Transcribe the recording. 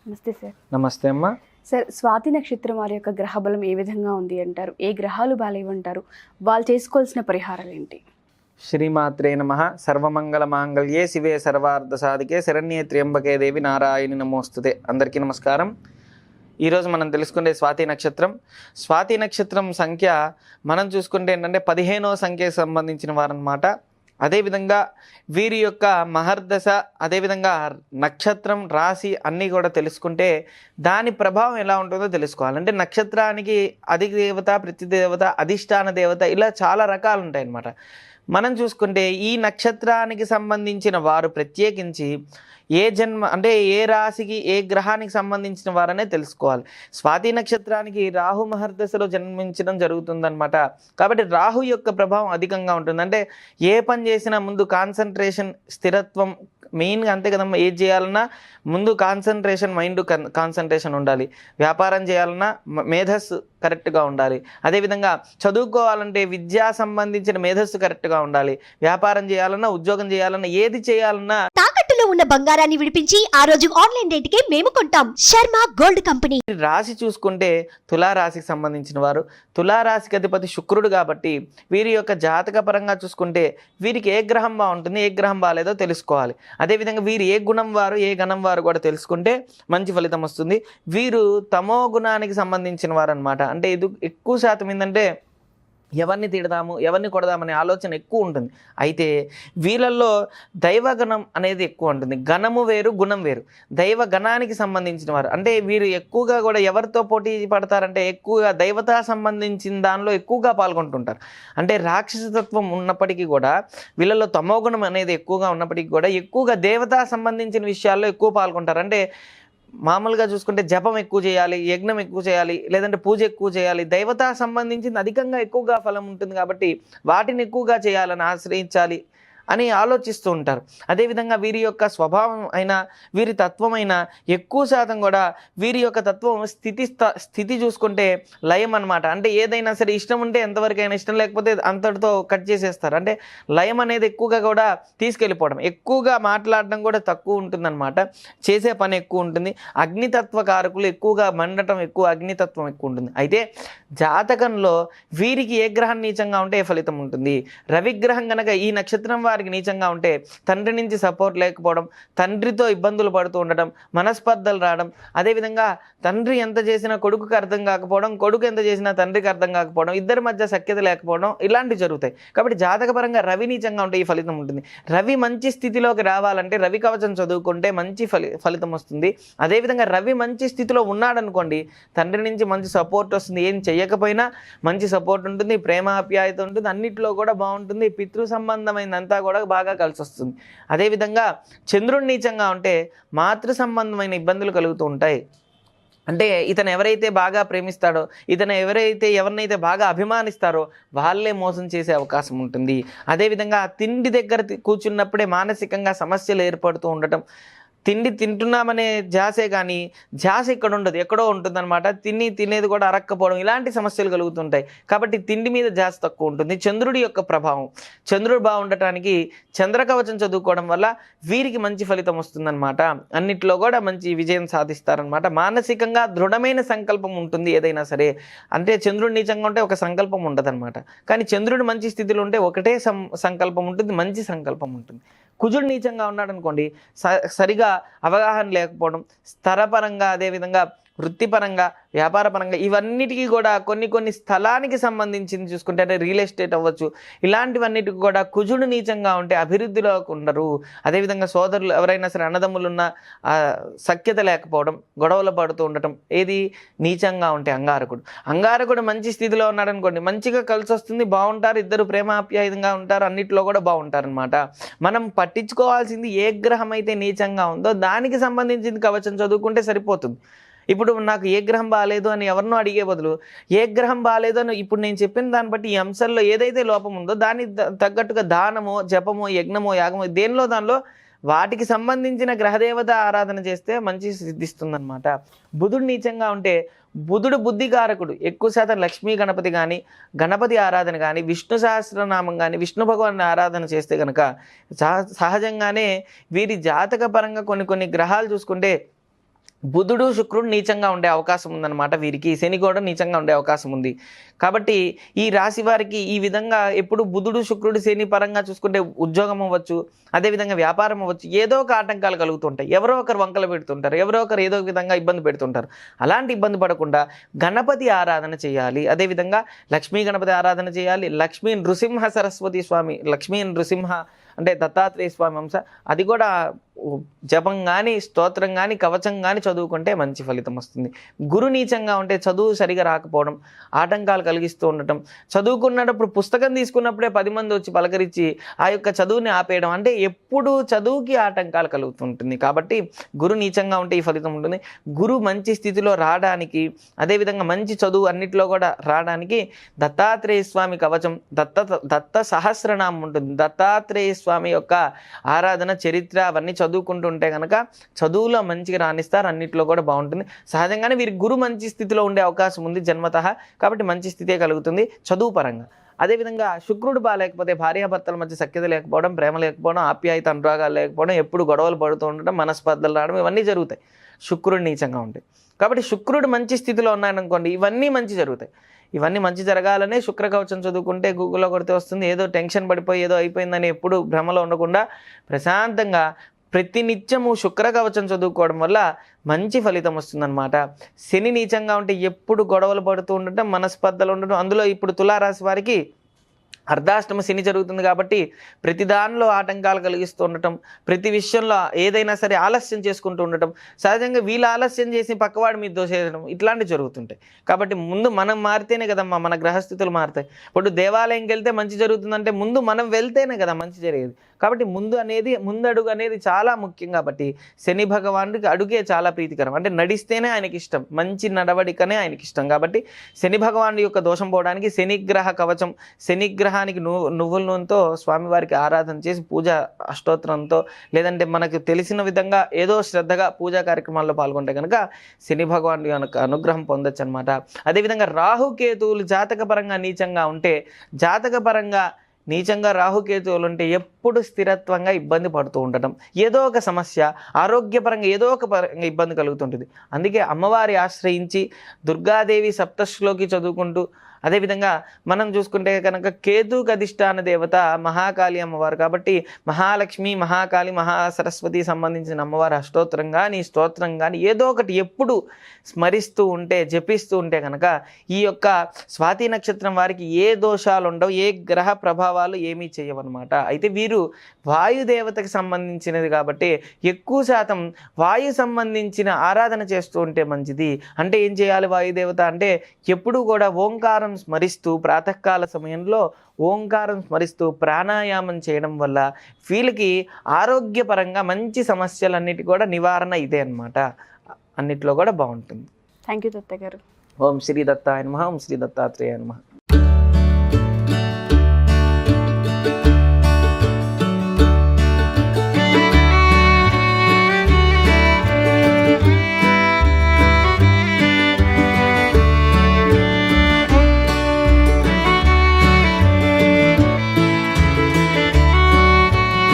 నమస్తే సార్. నమస్తే అమ్మ. సార్, స్వాతి నక్షత్రం వారి యొక్క గ్రహ బలం ఏ విధంగా ఉంది అంటారు? ఏ గ్రహాలు బాలేవంటారు? వాళ్ళు చేసుకోవాల్సిన పరిహారాలు ఏంటి? శ్రీమాత్రే నమః. సర్వమంగళ మాంగళ్యే శివే సర్వార్థ సాధికే శరణ్యే త్ర్యంబకే దేవి నారాయణి నమోస్తుతే. అందరికీ నమస్కారం. ఈరోజు మనం తెలుసుకునే స్వాతి నక్షత్రం. స్వాతి నక్షత్రం సంఖ్య మనం చూసుకుంటే ఏంటంటే 15వ సంఖ్యకు సంబంధించిన వారన్నమాట. అదేవిధంగా వీరి యొక్క మహర్దశ, అదేవిధంగా నక్షత్రం, రాశి అన్నీ కూడా తెలుసుకుంటే దాని ప్రభావం ఎలా ఉంటుందో తెలుసుకోవాలి. అంటే నక్షత్రానికి అధిదేవత, ప్రతిదేవత, అధిష్టాన దేవత ఇలా చాలా రకాలు ఉంటాయి అన్నమాట. మనం చూసుకుంటే ఈ నక్షత్రానికి సంబంధించిన వారు ప్రత్యేకించి ఏ జన్మ అంటే ఏ రాశికి ఏ గ్రహానికి సంబంధించిన వారనే తెలుసుకోవాలి. స్వాతి నక్షత్రానికి రాహు మహర్దశలో జన్మించడం జరుగుతుందన్నమాట. కాబట్టి రాహు యొక్క ప్రభావం అధికంగా ఉంటుంది. అంటే ఏ పని చేసినా ముందు కాన్సన్ట్రేషన్, స్థిరత్వం మెయిన్గా అంతే కదమ్మా. ఏది చేయాలన్నా ముందు కాన్సన్ట్రేషన్, మైండ్ కాన్సన్ట్రేషన్ ఉండాలి. వ్యాపారం చేయాలన్నా మేధస్సు కరెక్ట్గా ఉండాలి. అదేవిధంగా చదువుకోవాలంటే విద్యా సంబంధించిన మేధస్సు కరెక్ట్గా ఉండాలి. వ్యాపారం చేయాలన్నా, ఉద్యోగం చేయాలన్నా, ఏది చేయాలన్నా తాకట్టులో ఉన్న బంగారాన్ని విడిపించి ఆ రోజు ఆన్లైన్ రేటుకే మేము కొంటాం. Sharma gold company. రాశి చూసుకుంటే తులారాశికి సంబంధించిన వారు. తులారాశికి అధిపతి శుక్రుడు కాబట్టి వీరి యొక్క జాతక పరంగా చూసుకుంటే వీరికి ఏ గ్రహం బాగుంటుంది, ఏ గ్రహం బాగాలేదో తెలుసుకోవాలి. అదేవిధంగా వీరు ఏ గుణం వారు, ఏ గణం వారు కూడా తెలుసుకుంటే మంచి ఫలితం వస్తుంది. వీరు తమో గుణానికి సంబంధించిన వారు అనమాట. అంటే ఇది ఎక్కువ శాతం ఏంటంటే ఎవరిని తిడదాము, ఎవరిని కొడదామనే ఆలోచన ఎక్కువ ఉంటుంది. అయితే వీళ్ళల్లో దైవగణం అనేది ఎక్కువ ఉంటుంది. గణము వేరు, గుణం వేరు. దైవ గణానికి సంబంధించిన వారు అంటే వీరు ఎక్కువగా కూడా ఎవరితో పోటీ పడతారంటే ఎక్కువగా దైవతా సంబంధించిన దానిలో ఎక్కువగా పాల్గొంటుంటారు. అంటే రాక్షసతత్వం ఉన్నప్పటికీ కూడా వీళ్ళలో తమోగుణం అనేది ఎక్కువగా ఉన్నప్పటికీ కూడా ఎక్కువగా దేవతా సంబంధించిన విషయాల్లో ఎక్కువ పాల్గొంటారు. అంటే మామూలుగా చూసుకుంటే జపం ఎక్కువ చేయాలి, యజ్ఞం ఎక్కువ చేయాలి, లేదంటే పూజ ఎక్కువ చేయాలి. దైవతా సంబంధించింది అధికంగా ఎక్కువగా ఫలం ఉంటుంది కాబట్టి వాటిని ఎక్కువగా చేయాలని ఆశ్రయించాలి అని ఆలోచిస్తూ ఉంటారు. అదేవిధంగా వీరి యొక్క స్వభావం అయినా వీరి తత్వం అయినా ఎక్కువ శాతం కూడా వీరి యొక్క తత్వం స్థితి చూసుకుంటే లయం అనమాట. అంటే ఏదైనా సరే ఇష్టం ఉంటే ఎంతవరకైనా, ఇష్టం లేకపోతే అంతటితో కట్ చేసేస్తారు. అంటే లయం అనేది ఎక్కువగా కూడా తీసుకెళ్ళిపోవడం, ఎక్కువగా మాట్లాడడం కూడా తక్కువ ఉంటుందన్నమాట. చేసే పని ఎక్కువ ఉంటుంది. అగ్నితత్వ కారకులు ఎక్కువగా మండటం ఎక్కువ, అగ్నితత్వం ఎక్కువ ఉంటుంది. అయితే జాతకంలో వీరికి ఏ గ్రహం నీచంగా ఉంటే ఏ ఫలితం ఉంటుంది? రవిగ్రహం కనుక ఈ నక్షత్రం వారికి నీచంగా ఉంటే తండ్రి నుంచి సపోర్ట్ లేకపోవడం, తండ్రితో ఇబ్బందులు పడుతూ ఉండడం, మనస్పర్ధలు రావడం, అదేవిధంగా తండ్రి ఎంత చేసినా కొడుకుకి అర్థం కాకపోవడం, కొడుకు ఎంత చేసినా తండ్రికి అర్థం కాకపోవడం, ఇద్దరి మధ్య సఖ్యత లేకపోవడం, ఇలాంటివి జరుగుతాయి. కాబట్టి జాతకపరంగా రవి నీచంగా ఉంటే ఈ ఫలితం ఉంటుంది. రవి మంచి స్థితిలోకి రావాలంటే రవి కవచం చదువుకుంటే మంచి ఫలితం వస్తుంది. అదేవిధంగా రవి మంచి స్థితిలో ఉన్నాడనుకోండి, తండ్రి నుంచి మంచి సపోర్ట్ వస్తుంది. ఏం చెయ్యకపోయినా మంచి సపోర్ట్ ఉంటుంది, ప్రేమాప్యాయత ఉంటుంది, అన్నిట్లో కూడా బాగుంటుంది. పితృ సంబంధమైనంతా కూడా బాగా కలిసి వస్తుంది. అదేవిధంగా చంద్రుడి నీచంగా ఉంటే మాతృ సంబంధమైన ఇబ్బందులు కలుగుతూ ఉంటాయి. అంటే ఇతను ఎవరైతే బాగా ప్రేమిస్తాడో, ఇతను ఎవరినైతే బాగా అభిమానిస్తారో వాళ్ళే మోసం చేసే అవకాశం ఉంటుంది. అదేవిధంగా తిండి దగ్గర కూర్చున్నప్పుడే మానసికంగా సమస్యలు ఏర్పడుతూ ఉండటం. తిండి తింటున్నామనే ధ్యాసే కానీ ధ్యాస ఇక్కడ ఉండదు, ఎక్కడో ఉంటుందన్నమాట. తినేది కూడా అరక్కపోవడం, ఇలాంటి సమస్యలు కలుగుతుంటాయి. కాబట్టి తిండి మీద ధ్యాస తక్కువ ఉంటుంది. చంద్రుడి యొక్క ప్రభావం, చంద్రుడు బాగుండటానికి చంద్రకవచం చదువుకోవడం వల్ల వీరికి మంచి ఫలితం వస్తుందన్నమాట. అన్నిట్లో కూడా మంచి విజయం సాధిస్తారనమాట. మానసికంగా దృఢమైన సంకల్పం ఉంటుంది ఏదైనా సరే. అంటే చంద్రుడు నీచంగా ఉంటే ఒక సంకల్పం ఉండదన్నమాట. కానీ చంద్రుడు మంచి స్థితిలో ఉంటే ఒకటే సంకల్పం ఉంటుంది, మంచి సంకల్పం ఉంటుంది. కుజుడు నీచంగా ఉన్నాడు అనుకోండి, సరిగా అవగాహన లేకపోవడం, స్థరపరంగా, అదేవిధంగా వృత్తిపరంగా, వ్యాపారపరంగా ఇవన్నిటికీ కూడా కొన్ని స్థలానికి సంబంధించింది చూసుకుంటే అంటే రియల్ ఎస్టేట్ అవ్వచ్చు, ఇలాంటివన్నిటికి కూడా కుజుడు నీచంగా ఉంటే అభివృద్ధిలో ఉండరు. అదేవిధంగా సోదరులు ఎవరైనా సరే అన్నదమ్ములున్న సఖ్యత లేకపోవడం, గొడవలు పడుతూ ఉండటం, ఏది నీచంగా ఉంటే అంగారకుడు మంచి స్థితిలో ఉన్నాడు అనుకోండి, మంచిగా కలిసి వస్తుంది, బాగుంటారు, ఇద్దరు ప్రేమాప్యాయంగా ఉంటారు, అన్నిట్లో కూడా బాగుంటారు అనమాట. మనం పట్టించుకోవాల్సింది ఏ గ్రహం అయితే నీచంగా ఉందో దానికి సంబంధించింది కవచం చదువుకుంటే సరిపోతుంది. ఇప్పుడు నాకు ఏ గ్రహం బాగాలేదు అని ఎవరినో అడిగే బదులు ఏ గ్రహం బాగాలేదు అని ఇప్పుడు నేను చెప్పిన దాన్ని బట్టి ఈ అంశాల్లో ఏదైతే లోపం ఉందో దానికి తగ్గట్టుగా దానమో, జపమో, యజ్ఞమో, యాగమో దానిలో వాటికి సంబంధించిన గ్రహదేవత ఆరాధన చేస్తే మంచి సిద్ధిస్తుందన్నమాట. బుధుడు నీచంగా ఉంటే బుధుడు బుద్ధికారకుడు. ఎక్కువ శాతం లక్ష్మీ గణపతి కానీ, గణపతి ఆరాధన కానీ, విష్ణు సహస్రనామం కానీ, విష్ణు భగవాన్ ఆరాధన చేస్తే కనుక సహజంగానే వీరి జాతక పరంగా కొన్ని గ్రహాలు చూసుకుంటే బుధుడు శుక్రుడు నీచంగా ఉండే అవకాశం ఉందన్నమాట. వీరికి శని కూడా నీచంగా ఉండే అవకాశం ఉంది. కాబట్టి ఈ రాశి వారికి ఈ విధంగా ఎప్పుడు బుధుడు శుక్రుడు శని పరంగా చూసుకుంటే ఉద్యోగం అవ్వచ్చు, అదేవిధంగా వ్యాపారం అవ్వచ్చు, ఏదో ఒక ఆటంకాలు కలుగుతుంటాయి. ఎవరో ఒకరు వంకలు పెడుతుంటారు, ఎవరో ఒకరు ఏదో ఒక విధంగా ఇబ్బంది పెడుతుంటారు. అలాంటి ఇబ్బంది పడకుండా గణపతి ఆరాధన చేయాలి. అదేవిధంగా లక్ష్మీ గణపతి ఆరాధన చేయాలి. లక్ష్మీ నృసింహ సరస్వతి స్వామి, లక్ష్మీ నృసింహ అంటే దత్తాత్రేయ స్వామి అంశ, అది కూడా జపం కానీ స్తోత్రం కానీ కవచం కానీ చదువుకుంటే మంచి ఫలితం వస్తుంది. గురు నీచంగా ఉంటే చదువు సరిగా రాకపోవడం, ఆటంకాలు కలిగిస్తూ ఉండటం, చదువుకున్నప్పుడు పుస్తకం తీసుకున్నప్పుడే 10 మంది వచ్చి పలకరించి ఆ యొక్క చదువుని ఆపేయడం, అంటే ఎప్పుడు చదువుకి ఆటంకాలు కలుగుతుంటుంది. కాబట్టి గురు నీచంగా ఉంటే ఈ ఫలితం ఉంటుంది. గురు మంచి స్థితిలో రావడానికి, అదేవిధంగా మంచి చదువు అన్నిట్లో కూడా రావడానికి దత్తాత్రేయ స్వామి కవచం, దత్త సహస్రనామం ఉంటుంది. దత్తాత్రేయ స్వామి యొక్క ఆరాధన, చరిత్ర అవన్నీ చదువుకుంటూ ఉంటే కనుక చదువులో మంచిగా రాణిస్తారు, అన్నిట్లో కూడా బాగుంటుంది. సహజంగానే వీరికి గురు మంచి స్థితిలో ఉండే అవకాశం ఉంది జన్మతః, కాబట్టి మంచి స్థితే కలుగుతుంది చదువు పరంగా. అదేవిధంగా శుక్రుడు బాగాలేకపోతే భార్యాభర్తల మధ్య సఖ్యత లేకపోవడం, ప్రేమ లేకపోవడం, ఆప్యాయత అనురాగాలు లేకపోవడం, ఎప్పుడు గొడవలు పడుతూ ఉండడం, మనస్పర్ధలు రావడం, ఇవన్నీ జరుగుతాయి శుక్రుడు నీచంగా ఉంటాయి. కాబట్టి శుక్రుడు మంచి స్థితిలో ఉన్నాడనుకోండి, ఇవన్నీ మంచి జరుగుతాయి. ఇవన్నీ మంచి జరగాలనే శుక్ర కవచం చదువుకుంటే గూగుల్లో కొడితే వస్తుంది. ఏదో టెన్షన్ పడిపోయి ఏదో అయిపోయిందని ఎప్పుడు భ్రమలో ఉండకుండా ప్రశాంతంగా ప్రతినిత్యము శుక్ర కవచం చదువుకోవడం వల్ల మంచి ఫలితం వస్తుందన్నమాట. శని నీచంగా ఉంటే ఎప్పుడు గొడవలు పడుతూ ఉండటం, మనస్పర్ధలు ఉండటం, అందులో ఇప్పుడు తులారాశి వారికి అర్ధాష్టమ శని జరుగుతుంది కాబట్టి ప్రతి దానిలో ఆటంకాలు కలిగిస్తూ ఉండటం, ప్రతి విషయంలో ఏదైనా సరే ఆలస్యం చేసుకుంటూ ఉండటం, సహజంగా వీళ్ళు ఆలస్యం చేసి పక్కవాడి మీద దోసేయడం, ఇట్లాంటివి జరుగుతుంటాయి. కాబట్టి ముందు మనం మారితేనే కదమ్మా మన గ్రహస్థితులు మారుతాయి. ఇప్పుడు దేవాలయంకి వెళ్తే మంచి జరుగుతుందంటే ముందు మనం వెళ్తేనే కదా మంచి జరిగేది. కాబట్టి ముందడుగు అనేది చాలా ముఖ్యం. కాబట్టి శని భగవానుడికి అడుగే చాలా ప్రీతికరం, అంటే నడిస్తేనే ఆయనకి ఇష్టం, మంచి నడవడికనే ఆయనకి ఇష్టం. కాబట్టి శని భగవానుడి యొక్క దోషం పోవడానికి శనిగ్రహ కవచం, శనిగ్రహానికి నువ్వుల నూనెతో స్వామివారికి ఆరాధన చేసి పూజ అష్టోత్తరంతో, లేదంటే మనకు తెలిసిన విధంగా ఏదో శ్రద్ధగా పూజా కార్యక్రమాల్లో పాల్గొంటే కనుక శని భగవానుడి యొక్క అనుగ్రహం పొందొచ్చు అనమాట. అదేవిధంగా రాహుకేతువులు జాతకపరంగా నీచంగా ఉంటే, జాతకపరంగా నీచంగా రాహుకేతువులు ఉంటే ఎప్పుడు స్థిరత్వంగా ఇబ్బంది పడుతూ ఉండటం, ఏదో ఒక సమస్య ఆరోగ్యపరంగా ఏదో ఒక పరంగా ఇబ్బంది కలుగుతుంటుంది. అందుకే అమ్మవారి ఆశ్రయించి దుర్గాదేవి సప్తశ్లోకి చదువుకుంటూ, అదేవిధంగా మనం చూసుకుంటే కనుక కేతుకు అధిష్టాన దేవత మహాకాళి అమ్మవారు కాబట్టి మహాలక్ష్మి, మహాకాళి, మహాసరస్వతి సంబంధించిన అమ్మవారి అష్టోత్తరం కానీ స్తోత్రం కానీ ఏదో ఒకటి ఎప్పుడు స్మరిస్తూ ఉంటే, జపిస్తూ ఉంటే కనుక ఈ యొక్క స్వాతి నక్షత్రం వారికి ఏ దోషాలు ఉండవు, ఏ గ్రహ ప్రభావాలు ఏమీ చేయవన్నమాట. అయితే వీరు వాయుదేవతకి సంబంధించినది కాబట్టి ఎక్కువ శాతం వాయు సంబంధించిన ఆరాధన చేస్తూ ఉంటే మంచిది. అంటే ఏం చేయాలి వాయుదేవత అంటే, ఎప్పుడూ కూడా ఓంకారం స్మరిస్తూ ప్రాతకాల సమయంలో ఓంకారం స్మరిస్తూ ప్రాణాయామం చేయడం వల్ల వీళ్ళకి ఆరోగ్యపరంగా మంచి సమస్యలన్నిటి కూడా నివారణ ఇదే అన్నమాట. అన్నిట్లో కూడా బాగుంటుంది. థ్యాంక్ యూ దత్త గారు. ఓం శ్రీ దత్తాయ నమః. ఓం శ్రీ దత్తాత్రేయాయ నమః.